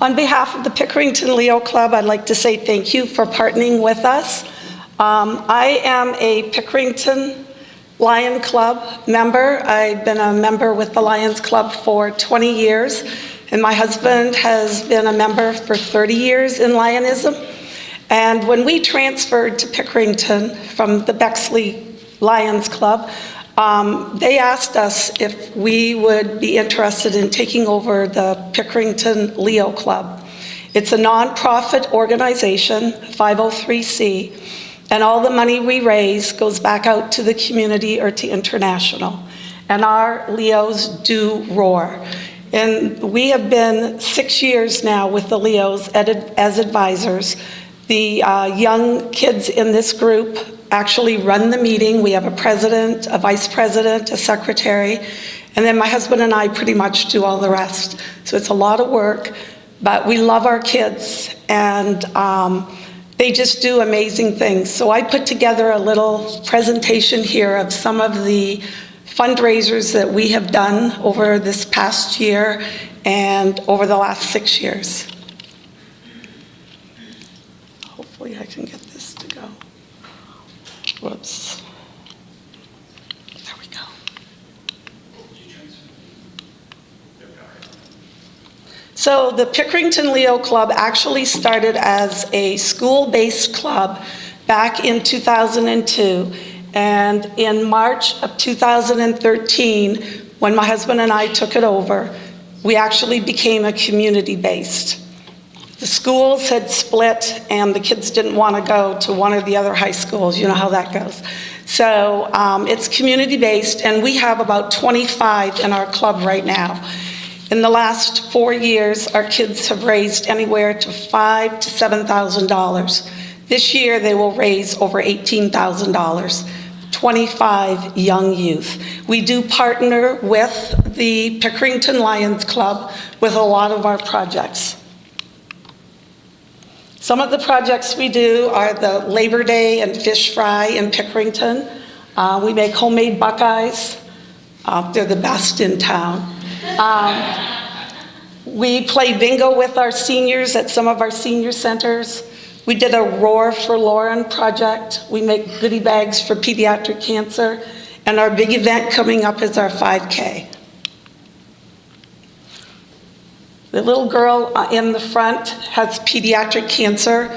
On behalf of the Pickerington Leo Club, I'd like to say thank you for partnering with us. I am a Pickerington Lion Club member. I've been a member with the Lions Club for 20 years, and my husband has been a member for 30 years in Lionism. And when we transferred to Pickerington from the Bexley Lions Club, they asked us if we would be interested in taking over the Pickerington Leo Club. It's a nonprofit organization, 503c, and all the money we raise goes back out to the community or to international. And our Leos do roar. And we have been 6 years now with the Leos as advisors. The young kids in this group actually run the meeting. We have a president, a vice president, a secretary, and then my husband and I pretty much do all the rest. So it's a lot of work, but we love our kids, and they just do amazing things. So I put together a little presentation here of some of the fundraisers that we have done over this past year and over the last 6 years. Hopefully I can get this to go. Whoops. There we go. So the Pickerington Leo Club actually started as a school-based club back in 2002. And in March of 2013, when my husband and I took it over, we actually became a community-based. The schools had split and the kids didn't want to go to one of the other high schools. You know how that goes. So it's community-based, and we have about 25 in our club right now. In the last 4 years, our kids have raised anywhere to $5,000 to $7,000. This year, they will raise over $18,000. 25 young youth. We do partner with the Pickerington Lions Club with a lot of our projects. Some of the projects we do are the Labor Day and fish fry in Pickerington. We make homemade buckeyes. They're the best in town. We play bingo with our seniors at some of our senior centers. We did a Roar for Lauren project. We make goodie bags for pediatric cancer. And our big event coming up is our 5K. The little girl in the front has pediatric cancer.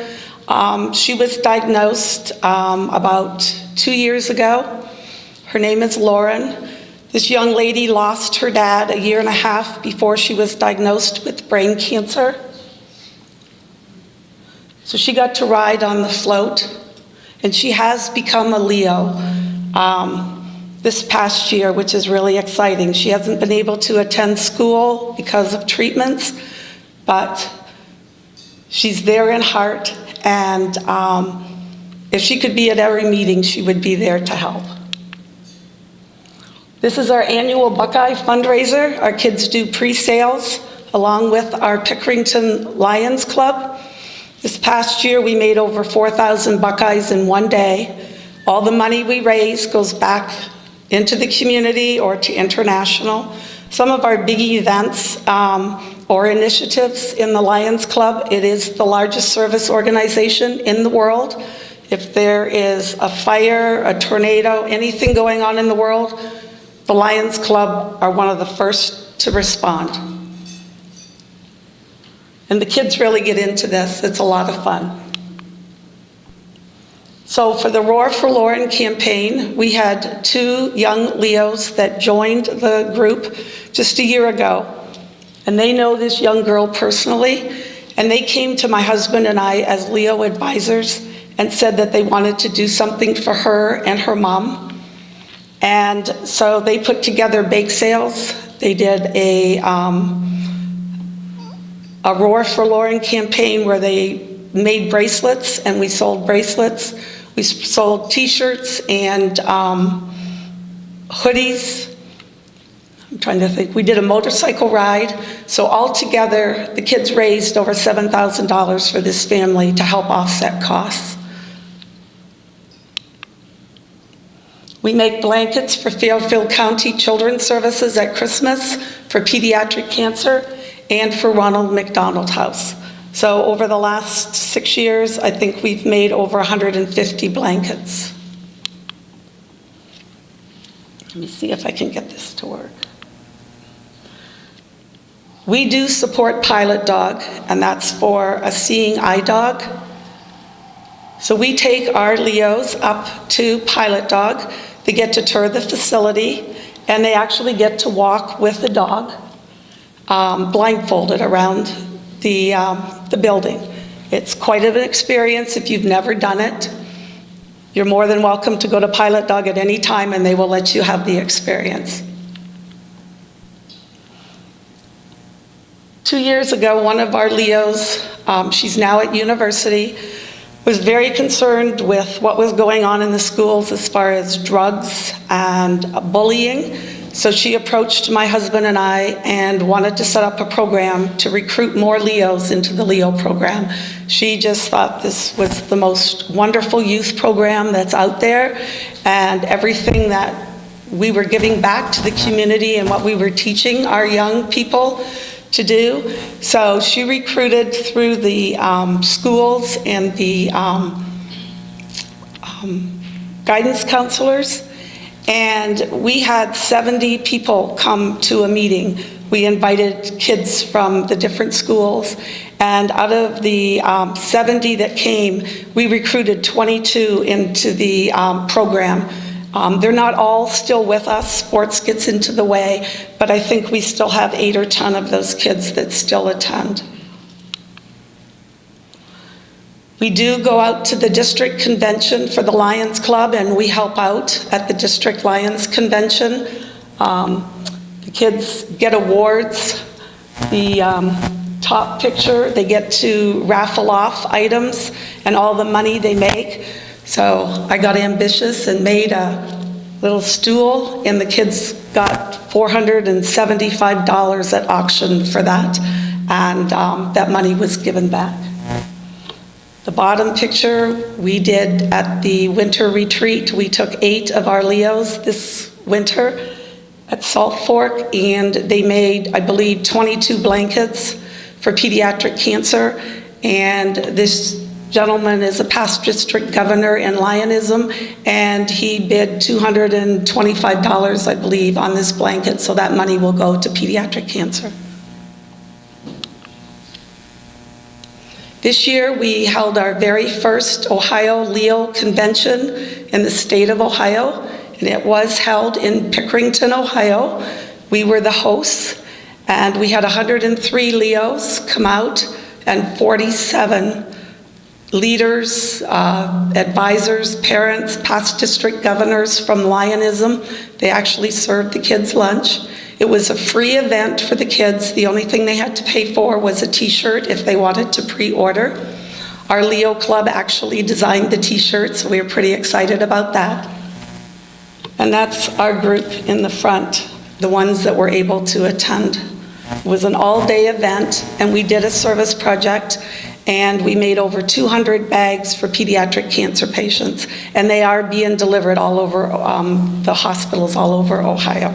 She was diagnosed about 2 years ago. Her name is Lauren. This young lady lost her dad a year and a half before she was diagnosed with brain cancer. So she got to ride on the float, and she has become a Leo this past year, which is really exciting. She hasn't been able to attend school because of treatments, but she's there in heart, and if she could be at every meeting, she would be there to help. This is our annual Buckeye fundraiser. Our kids do pre-sales along with our Pickerington Lions Club. This past year, we made over 4,000 Buckeyes in one day. All the money we raise goes back into the community or to international. Some of our big events or initiatives in the Lions Club, it is the largest service organization in the world. If there is a fire, a tornado, anything going on in the world, the Lions Club are one of the first to respond. And the kids really get into this. It's a lot of fun. So for the Roar for Lauren campaign, we had 2 young Leos that joined the group just a year ago. And they know this young girl personally. And they came to my husband and I as Leo advisors and said that they wanted to do something for her and her mom. And so they put together bake sales. They did a Roar for Lauren campaign where they made bracelets, and we sold bracelets. We sold t-shirts and hoodies. I'm trying to think. We did a motorcycle ride. So altogether, the kids raised over $7,000 for this family to help offset costs. We make blankets for Fairfield County Children's Services at Christmas for pediatric cancer. and for Ronald McDonald House. So over the last 6 years, I think we've made over 150 blankets. Let me see if I can get this to work. We do support Pilot Dog, and that's for a seeing eye dog. So we take our Leos up to Pilot Dog. They get to tour the facility, and they actually get to walk with the dog blindfolded around the building. It's quite an experience if you've never done it. You're more than welcome to go to Pilot Dog at any time, and they will let you have the experience. 2 years ago, one of our Leos, she's now at university, was very concerned with what was going on in the schools as far as drugs and bullying. So she approached my husband and I and wanted to set up a program to recruit more Leos into the Leo program. She just thought this was the most wonderful youth program that's out there, and everything that we were giving back to the community and what we were teaching our young people to do. So she recruited through the schools and the guidance counselors, and we had 70 people come to a meeting. We invited kids from the different schools, and out of the 70 that came, we recruited 22 into the program. They're not all still with us. Sports gets into the way, but I think we still have 8 or 10 of those kids that still attend. We do go out to the district convention for the Lions Club, and we help out at the district Lions convention. The kids get awards. The top picture, they get to raffle off items and all the money they make. So I got ambitious and made a little stool, and the kids got $475 at auction for that, and that money was given back. The bottom picture we did at the winter retreat. We took 8 of our Leos this winter at Salt Fork, and they made, I believe, 22 blankets for pediatric cancer, and this gentleman is a past district governor in Lionism, and he bid $225, I believe, on this blanket, so that money will go to pediatric cancer. This year, we held our very first Ohio Leo convention in the state of Ohio, and it was held in Pickerington, Ohio. We were the hosts, and we had 103 Leos come out and 47 leaders, advisors, parents, past district governors from Lionism. They actually served the kids lunch. It was a free event for the kids. The only thing they had to pay for was a t-shirt if they wanted to pre-order. Our Leo Club actually designed the t-shirt, so we were pretty excited about that. And that's our group in the front, the ones that were able to attend. It was an all-day event, and we did a service project, and we made over 200 bags for pediatric cancer patients, and they are being delivered all over the hospitals all over Ohio.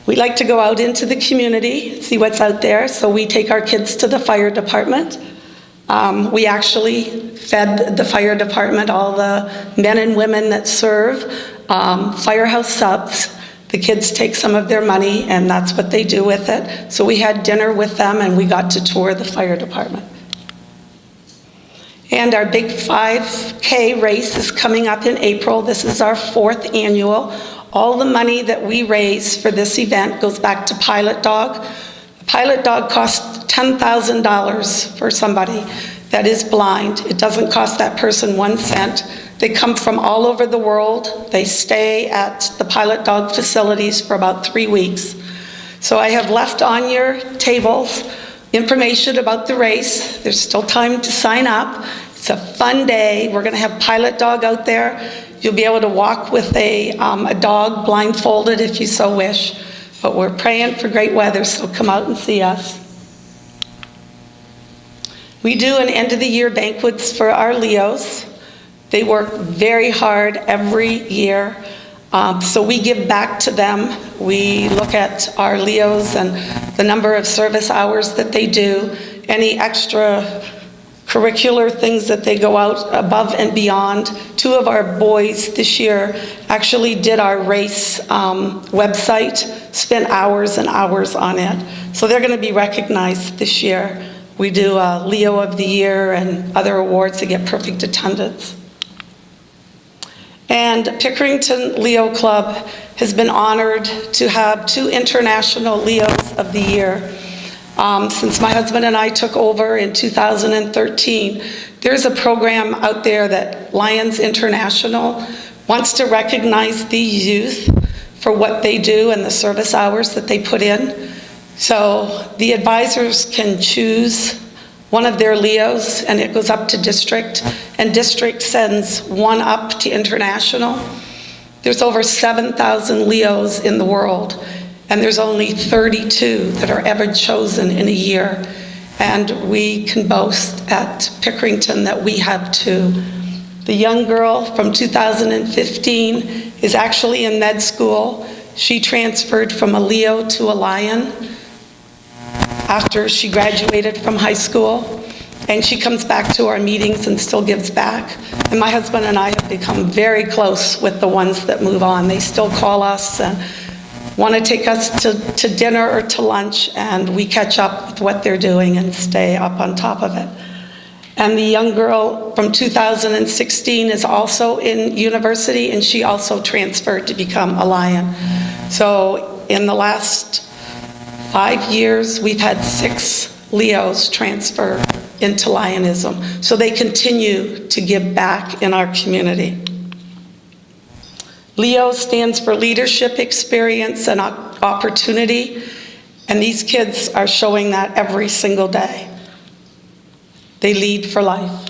We like to go out into the community, see what's out there, so we take our kids to the fire department. We actually fed the fire department, all the men and women that serve, firehouse subs. The kids take some of their money, and that's what they do with it. So we had dinner with them, and we got to tour the fire department. And our big 5K race is coming up in April. This is our 4th annual. All the money that we raise for this event goes back to Pilot Dog. A Pilot Dog costs $10,000 for somebody that is blind. It doesn't cost that person 1 cent. They come from all over the world. They stay at the Pilot Dog facilities for about 3 weeks. So I have left on your tables information about the race. There's still time to sign up. It's a fun day. We're going to have Pilot Dog out there. You'll be able to walk with a dog blindfolded if you so wish. But we're praying for great weather, so come out and see us. We do an end-of-the-year banquets for our Leos. They work very hard every year. So we give back to them. We look at our Leos and the number of service hours that they do, any extra curricular things that they go out above and beyond. 2 of our boys this year actually did our race website, spent hours and hours on it. So they're going to be recognized this year. We do a Leo of the Year and other awards to get perfect attendance. And Pickerington Leo Club has been honored to have 2 international Leos of the Year. Since my husband and I took over in 2013, there's a program out there that Lions International wants to recognize the youth for what they do and the service hours that they put in. So the advisors can choose one of their Leos, and it goes up to district, and district sends 1 up to international. There's over 7,000 Leos in the world, and there's only 32 that are ever chosen in a year. And we can boast at Pickerington that we have 2. The young girl from 2015 is actually in med school. She transferred from a Leo to a Lion after she graduated from high school, and she comes back to our meetings and still gives back. And my husband and I have become very close with the ones that move on. They still call us and want to take us to dinner or to lunch, and we catch up with what they're doing and stay up on top of it. And the young girl from 2016 is also in university, and she also transferred to become a Lion. So in the last 5 years, we've had 6 Leos transfer into Lionism. So they continue to give back in our community. Leo stands for leadership, experience, and opportunity. And these kids are showing that every single day. They lead for life.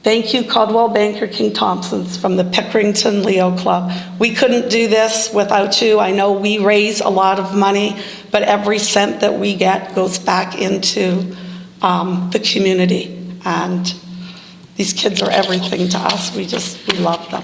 Thank you, Caldwell Banker King Thompsons from the Pickerington Leo Club. We couldn't do this without you. I know we raise a lot of money, but every cent that we get goes back into the community. And these kids are everything to us. We love them.